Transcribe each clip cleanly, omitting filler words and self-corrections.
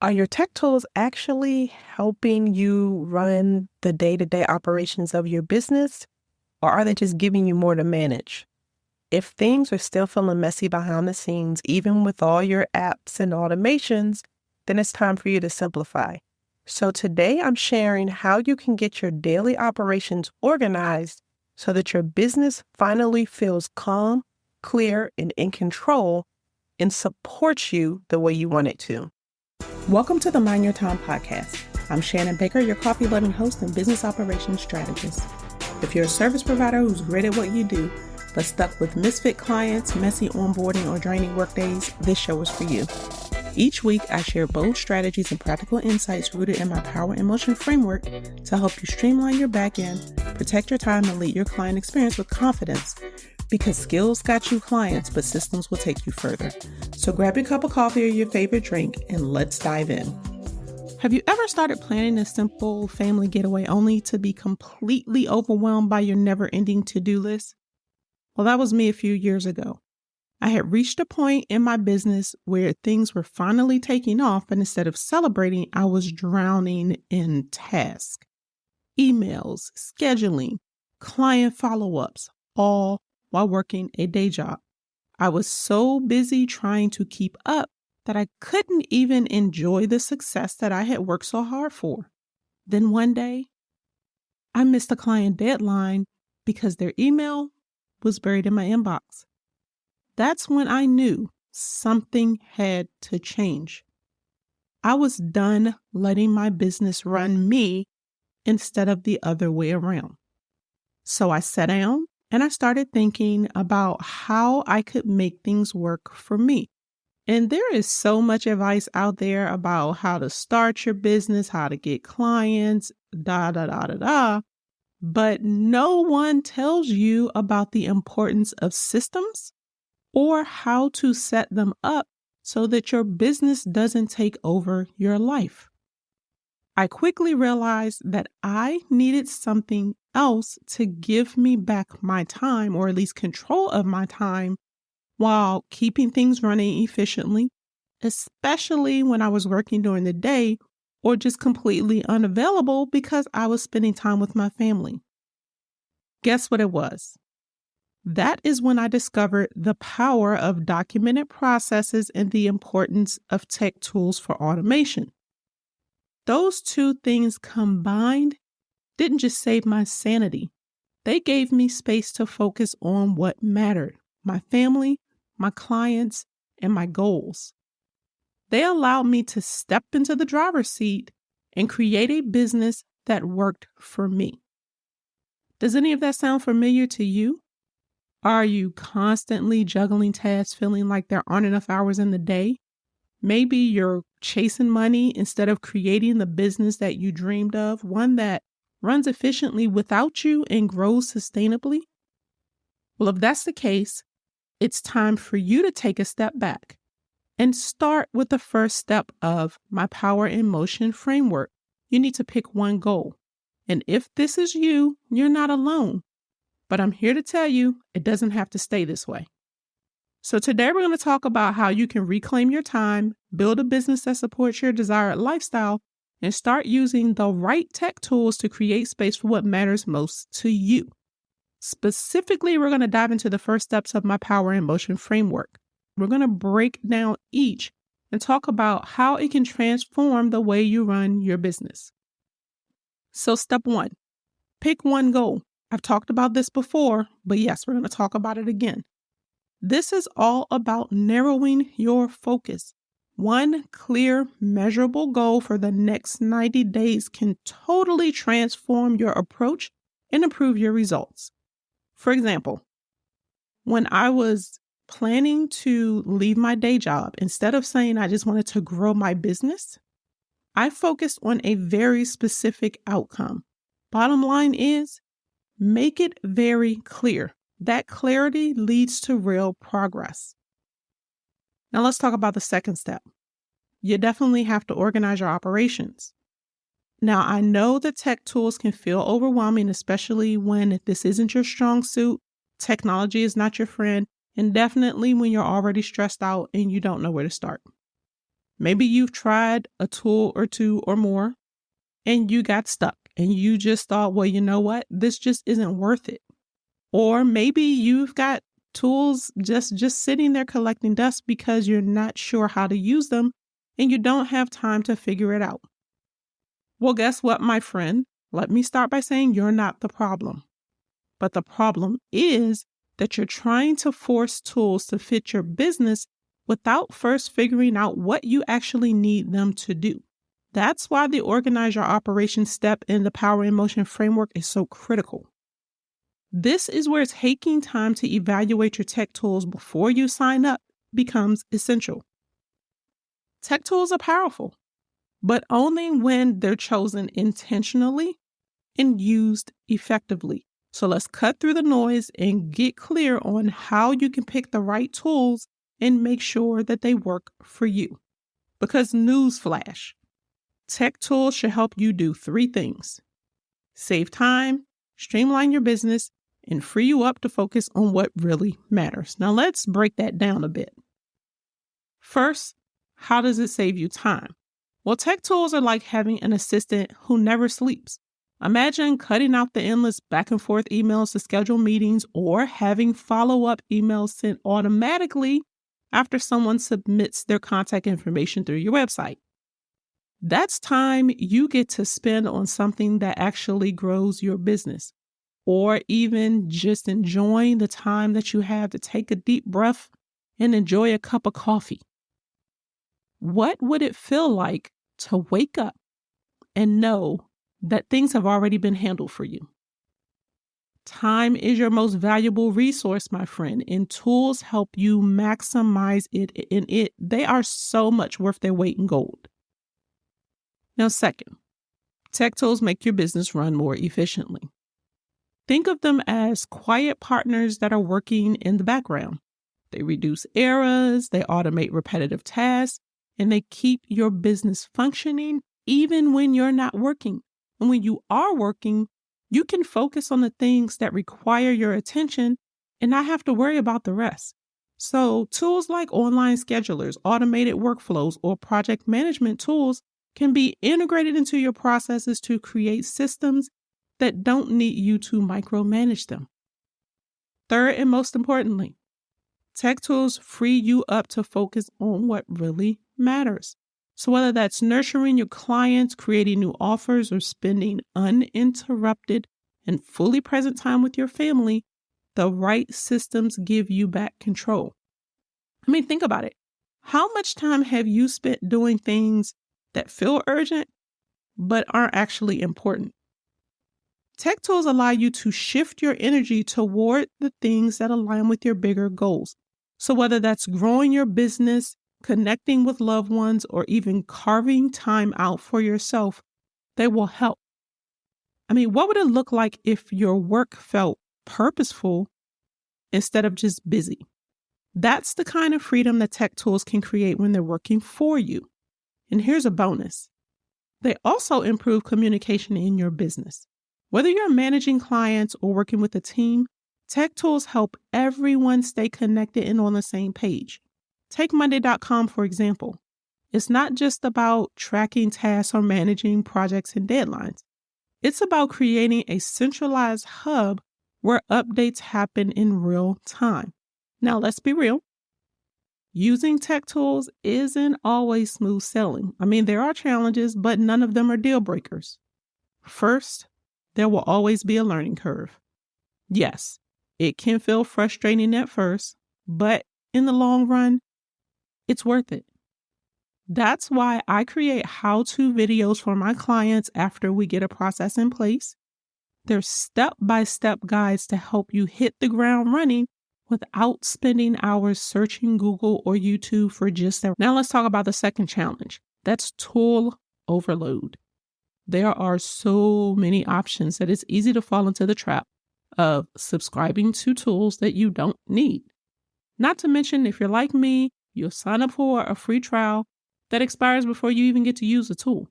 Are your tech tools actually helping you run the day-to-day operations of your business, or are they just giving you more to manage? If things are still feeling messy behind the scenes, even with all your apps and automations, then it's time for you to simplify. So today I'm sharing how you can get your daily operations organized so that your business finally feels calm, clear, and in control and supports you the way you want it to. Welcome to the Mind Your Time podcast. I'm Shannon Baker, your coffee-loving host and business operations strategist. If you're a service provider who's great at what you do, but stuck with misfit clients, messy onboarding, or draining workdays, this show is for you. Each week, I share bold strategies and practical insights rooted in my Power in Motion framework to help you streamline your back end, protect your time, and lead your client experience with confidence. Because skills got you clients, but systems will take you further. So grab your cup of coffee or your favorite drink and let's dive in. Have you ever started planning a simple family getaway only to be completely overwhelmed by your never-ending to-do list? Well, that was me a few years ago. I had reached a point in my business where things were finally taking off, and instead of celebrating, I was drowning in tasks, emails, scheduling, client follow-ups, all while working a day job. I was so busy trying to keep up that I couldn't even enjoy the success that I had worked so hard for. Then one day, I missed a client deadline because their email was buried in my inbox. That's when I knew something had to change. I was done letting my business run me instead of the other way around. So I sat down and I started thinking about how I could make things work for me. And there is so much advice out there about how to start your business, how to get clients, but no one tells you about the importance of systems or how to set them up so that your business doesn't take over your life. I quickly realized that I needed something else to give me back my time, or at least control of my time, while keeping things running efficiently, especially when I was working during the day or just completely unavailable because I was spending time with my family. Guess what it was? That is when I discovered the power of documented processes and the importance of tech tools for automation. Those two things combined didn't just save my sanity. They gave me space to focus on what mattered: my family, my clients, and my goals. They allowed me to step into the driver's seat and create a business that worked for me. Does any of that sound familiar to you? Are you constantly juggling tasks, feeling like there aren't enough hours in the day? Maybe you're chasing money instead of creating the business that you dreamed of, one that runs efficiently without you and grows sustainably. Well, if that's the case, it's time for you to take a step back and start with the first step of my Power in Motion framework. You need to pick one goal. And if this is you, you're not alone. But I'm here to tell you, it doesn't have to stay this way. So today we're going to talk about how you can reclaim your time, build a business that supports your desired lifestyle, and start using the right tech tools to create space for what matters most to you. Specifically, we're going to dive into the first steps of my Power in Motion framework. We're going to break down each and talk about how it can transform the way you run your business. So step one, pick one goal. I've talked about this before, but yes, we're going to talk about it again. This is all about narrowing your focus. One clear, measurable goal for the next 90 days can totally transform your approach and improve your results. For example, when I was planning to leave my day job, instead of saying I just wanted to grow my business, I focused on a very specific outcome. Bottom line is, make it very clear. That clarity leads to real progress. Now let's talk about the second step. You definitely have to organize your operations. Now, I know that tech tools can feel overwhelming, especially when this isn't your strong suit, technology is not your friend, and definitely when you're already stressed out and you don't know where to start. Maybe you've tried a tool or two or more and you got stuck and you just thought, well, you know what? This just isn't worth it. Or maybe you've got tools just sitting there collecting dust because you're not sure how to use them and you don't have time to figure it out. Well, guess what, my friend? Let me start by saying you're not the problem. But the problem is that you're trying to force tools to fit your business without first figuring out what you actually need them to do. That's why the Organize Your Operations step in the Power in Motion framework is so critical. This is where taking time to evaluate your tech tools before you sign up becomes essential. Tech tools are powerful, but only when they're chosen intentionally and used effectively. So let's cut through the noise and get clear on how you can pick the right tools and make sure that they work for you. Because newsflash, tech tools should help you do 3 things: save time, streamline your business, and free you up to focus on what really matters. Now let's break that down a bit. First, how does it save you time? Well, tech tools are like having an assistant who never sleeps. Imagine cutting out the endless back and forth emails to schedule meetings or having follow-up emails sent automatically after someone submits their contact information through your website. That's time you get to spend on something that actually grows your business, or even just enjoying the time that you have to take a deep breath and enjoy a cup of coffee. What would it feel like to wake up and know that things have already been handled for you? Time is your most valuable resource, my friend, and tools help you maximize it. They are so much worth their weight in gold. Now, second, tech tools make your business run more efficiently. Think of them as quiet partners that are working in the background. They reduce errors, they automate repetitive tasks, and they keep your business functioning even when you're not working. And when you are working, you can focus on the things that require your attention and not have to worry about the rest. So tools like online schedulers, automated workflows, or project management tools can be integrated into your processes to create systems that don't need you to micromanage them. Third, and most importantly, tech tools free you up to focus on what really matters. So whether that's nurturing your clients, creating new offers, or spending uninterrupted and fully present time with your family, the right systems give you back control. I mean, think about it. How much time have you spent doing things that feel urgent but aren't actually important? Tech tools allow you to shift your energy toward the things that align with your bigger goals. So whether that's growing your business, connecting with loved ones, or even carving time out for yourself, they will help. I mean, what would it look like if your work felt purposeful instead of just busy? That's the kind of freedom that tech tools can create when they're working for you. And here's a bonus. They also improve communication in your business. Whether you're managing clients or working with a team, tech tools help everyone stay connected and on the same page. Take Monday.com, for example. It's not just about tracking tasks or managing projects and deadlines. It's about creating a centralized hub where updates happen in real time. Now, let's be real. Using tech tools isn't always smooth sailing. I mean, there are challenges, but none of them are deal breakers. First, there will always be a learning curve. Yes, it can feel frustrating at first, but in the long run, it's worth it. That's why I create how-to videos for my clients after we get a process in place. They're step-by-step guides to help you hit the ground running without spending hours searching Google or YouTube for just that. Now let's talk about the second challenge. That's tool overload. There are so many options that it's easy to fall into the trap of subscribing to tools that you don't need. Not to mention, if you're like me, you'll sign up for a free trial that expires before you even get to use the tool.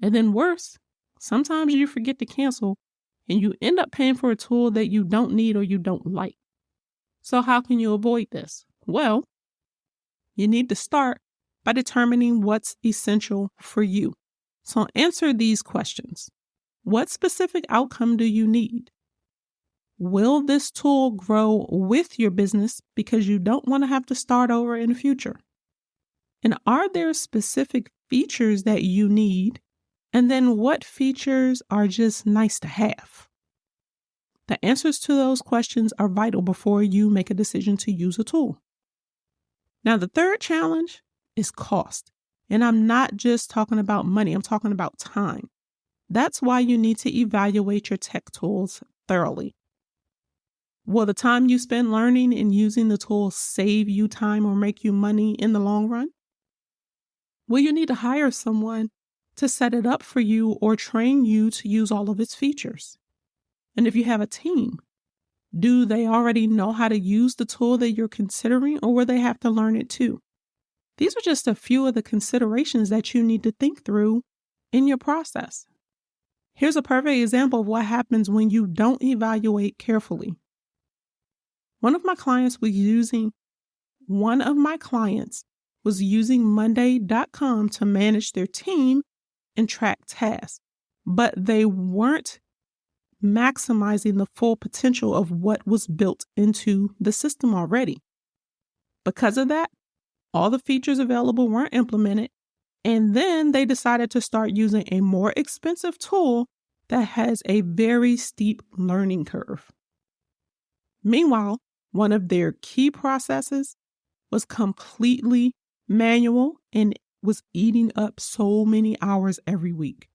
And then worse, sometimes you forget to cancel and you end up paying for a tool that you don't need or you don't like. So how can you avoid this? Well, you need to start by determining what's essential for you. So answer these questions. What specific outcome do you need? Will this tool grow with your business because you don't want to have to start over in the future? And are there specific features that you need? And then what features are just nice to have? The answers to those questions are vital before you make a decision to use a tool. Now, the third challenge is cost. And I'm not just talking about money, I'm talking about time. That's why you need to evaluate your tech tools thoroughly. Will the time you spend learning and using the tool save you time or make you money in the long run? Will you need to hire someone to set it up for you or train you to use all of its features? And if you have a team, do they already know how to use the tool that you're considering, or will they have to learn it too? These are just a few of the considerations that you need to think through in your process. Here's a perfect example of what happens when you don't evaluate carefully. One of my clients was using Monday.com to manage their team and track tasks, but they weren't maximizing the full potential of what was built into the system already. Because of that, all the features available weren't implemented, and then they decided to start using a more expensive tool that has a very steep learning curve. Meanwhile, one of their key processes was completely manual and was eating up so many hours every week.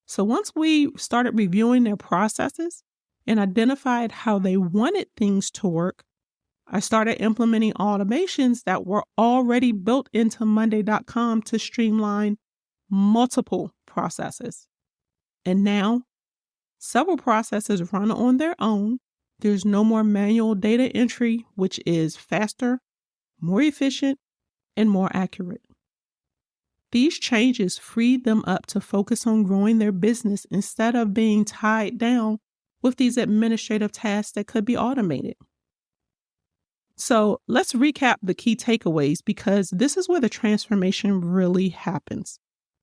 So once we started reviewing their processes and identified how they wanted things to work, I started implementing automations that were already built into Monday.com to streamline multiple processes. And now, several processes run on their own. There's no more manual data entry, which is faster, more efficient, and more accurate. These changes freed them up to focus on growing their business instead of being tied down with these administrative tasks that could be automated. So let's recap the key takeaways, because this is where the transformation really happens.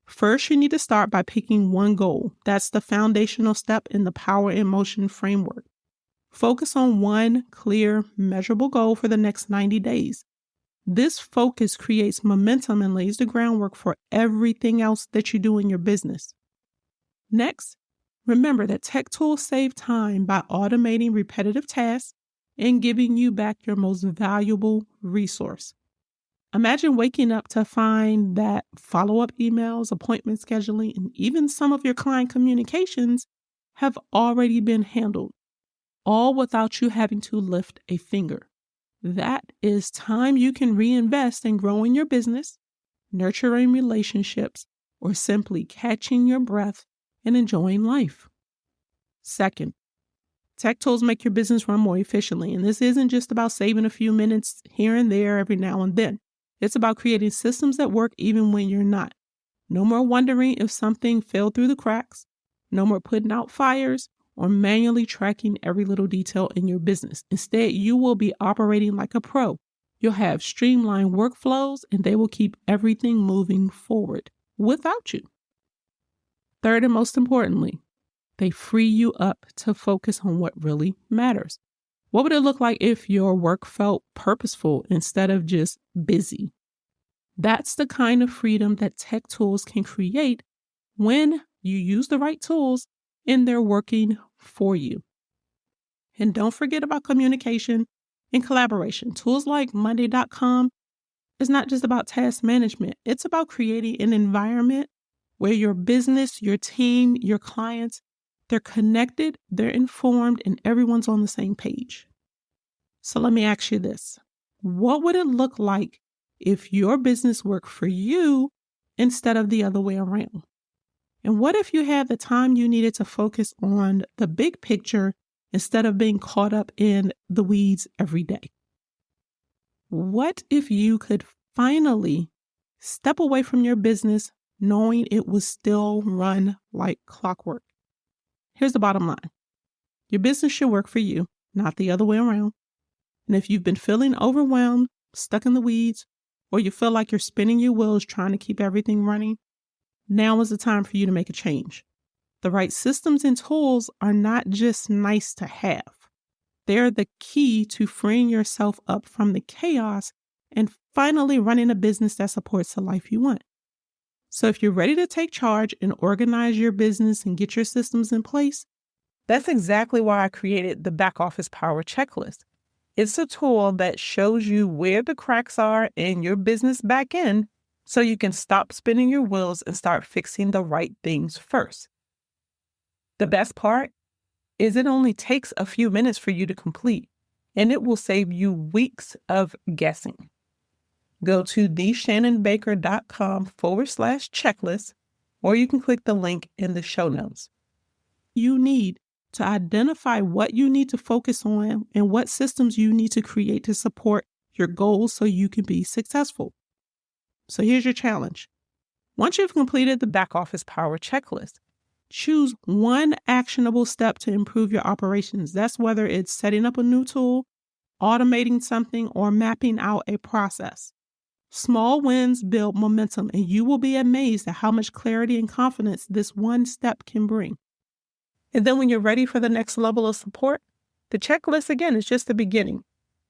First, you need to start by picking one goal. That's the foundational step in the Power in Motion framework. Focus on one clear, measurable goal for the next 90 days. This focus creates momentum and lays the groundwork for everything else that you do in your business. Next, remember that tech tools save time by automating repetitive tasks and giving you back your most valuable resource. Imagine waking up to find that follow-up emails, appointment scheduling, and even some of your client communications have already been handled, all without you having to lift a finger. That is time you can reinvest in growing your business, nurturing relationships, or simply catching your breath and enjoying life. Second, tech tools make your business run more efficiently, and this isn't just about saving a few minutes here and there every now and then. It's about creating systems that work even when you're not. No more wondering if something fell through the cracks. No more putting out fires or manually tracking every little detail in your business. Instead, you will be operating like a pro. You'll have streamlined workflows, and they will keep everything moving forward without you. Third, and most importantly, they free you up to focus on what really matters. What would it look like if your work felt purposeful instead of just busy? That's the kind of freedom that tech tools can create when you use the right tools and they're working for you. And don't forget about communication and collaboration. Tools like Monday.com is not just about task management. It's about creating an environment where your business, your team, your clients, they're connected, they're informed, and everyone's on the same page. So let me ask you this. What would it look like if your business worked for you instead of the other way around? And what if you had the time you needed to focus on the big picture instead of being caught up in the weeds every day? What if you could finally step away from your business knowing it was still run like clockwork? Here's the bottom line. Your business should work for you, not the other way around. And if you've been feeling overwhelmed, stuck in the weeds, or you feel like you're spinning your wheels trying to keep everything running, now is the time for you to make a change. The right systems and tools are not just nice to have. They're the key to freeing yourself up from the chaos and finally running a business that supports the life you want. So if you're ready to take charge and organize your business and get your systems in place, that's exactly why I created the Back Office Power Checklist. It's a tool that shows you where the cracks are in your business back end so you can stop spinning your wheels and start fixing the right things first. The best part is it only takes a few minutes for you to complete, and it will save you weeks of guessing. Go to theshannonbaker.com/checklist, or you can click the link in the show notes. You need to identify what you need to focus on and what systems you need to create to support your goals so you can be successful. So here's your challenge. Once you've completed the Back Office Power Checklist, choose one actionable step to improve your operations. That's whether it's setting up a new tool, automating something, or mapping out a process. Small wins build momentum, and you will be amazed at how much clarity and confidence this one step can bring. And then when you're ready for the next level of support, the checklist again is just the beginning.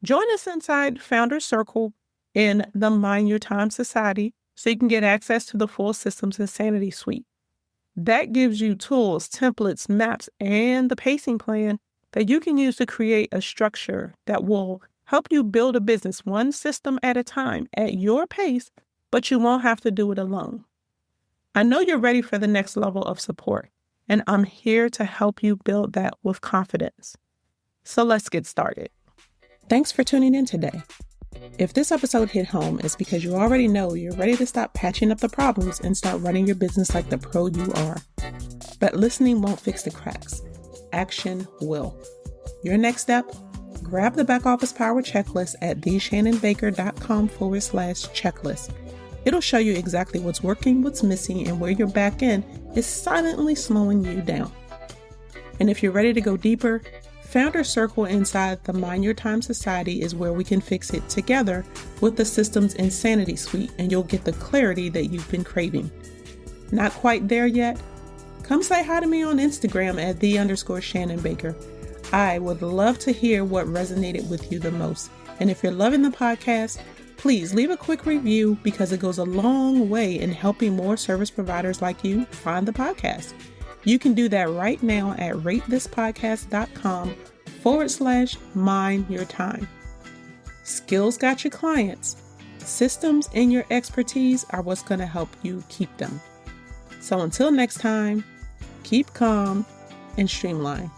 Join us inside Founders Circle in the Mind Your Time Society so you can get access to the full Systems Insanity Suite. That gives you tools, templates, maps, and the pacing plan that you can use to create a structure that will help you build a business one system at a time at your pace, but you won't have to do it alone. I know you're ready for the next level of support, and I'm here to help you build that with confidence. So let's get started. Thanks for tuning in today. If this episode hit home, it's because you already know you're ready to stop patching up the problems and start running your business like the pro you are. But listening won't fix the cracks. Action will. Your next step? Grab the Back Office Power Checklist at theshannonbaker.com/checklist. It'll show you exactly what's working, what's missing, and where your back end is silently slowing you down. And if you're ready to go deeper, Founder Circle inside the Mind Your Time Society is where we can fix it together with the Systems Insanity Suite, and you'll get the clarity that you've been craving. Not quite there yet? Come say hi to me on Instagram at @the_Shannon_Baker. I would love to hear what resonated with you the most. And if you're loving the podcast, please leave a quick review because it goes a long way in helping more service providers like you find the podcast. You can do that right now at ratethispodcast.com/mindyourtime. Skills got your clients. Systems and your expertise are what's going to help you keep them. So until next time, keep calm and streamline.